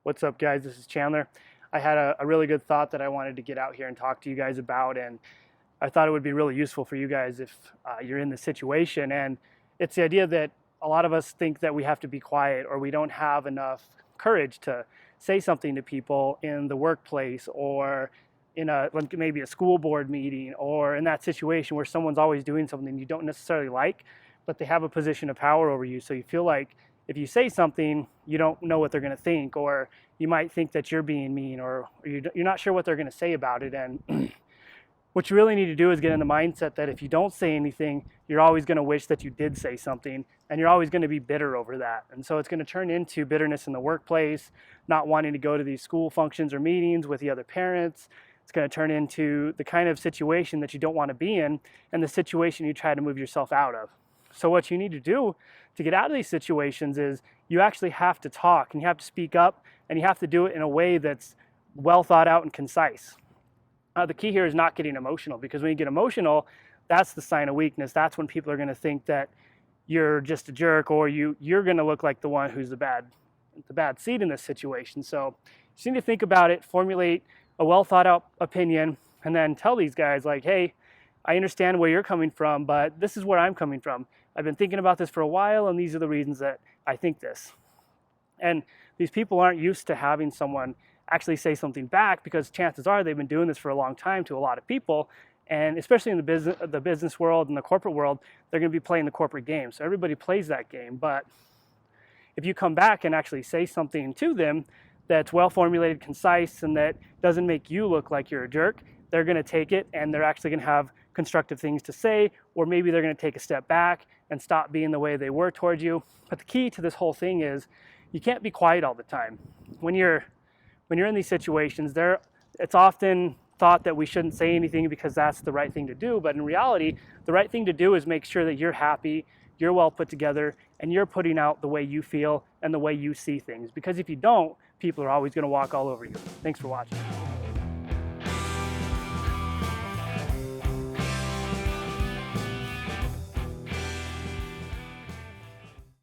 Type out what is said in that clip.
What's up, guys? This is Chandler. I had a really good thought that I wanted to get out here and talk to you guys about, and I thought it would be really useful for you guys if you're in this situation. And it's the idea that a lot of us think that we have to be quiet or we don't have enough courage to say something to people in the workplace or in like maybe a school board meeting or in that situation where someone's always doing something you don't necessarily like, but they have a position of power over you. So you feel like if you say something, you don't know what they're going to think, or you might think that you're being mean, or you're not sure what they're going to say about it. And what you really need to do is get in the mindset that if you don't say anything, you're always going to wish that you did say something, and you're always going to be bitter over that. And so it's going to turn into bitterness in the workplace, not wanting to go to these school functions or meetings with the other parents. It's going to turn into the kind of situation that you don't want to be in, and the situation you try to move yourself out of. So what you need to do to get out of these situations is you actually have to talk, and you have to speak up, and you have to do it in a way that's well thought out and concise. The key here is not getting emotional, because when you get emotional, that's the sign of weakness. That's when people are going to think that you're just a jerk, or you're going to look like the one who's the bad seed in this situation. So you just need to think about it, formulate a well thought out opinion, and then tell these guys like, hey, I understand where you're coming from, but this is where I'm coming from. I've been thinking about this for a while, and these are the reasons that I think this. And these people aren't used to having someone actually say something back, because chances are they've been doing this for a long time to a lot of people. And especially in the business world and the corporate world, they're going to be playing the corporate game. So everybody plays that game. But if you come back and actually say something to them that's well formulated, concise, and that doesn't make you look like you're a jerk, they're going to take it, and they're actually going to have constructive things to say, or maybe they're going to take a step back and stop being the way they were towards you. But the key to this whole thing is you can't be quiet all the time. When you're in these situations, it's often thought that we shouldn't say anything because that's the right thing to do. But in reality, the right thing to do is make sure that you're happy, you're well put together, and you're putting out the way you feel and the way you see things. Because if you don't, people are always going to walk all over you. Thanks for watching.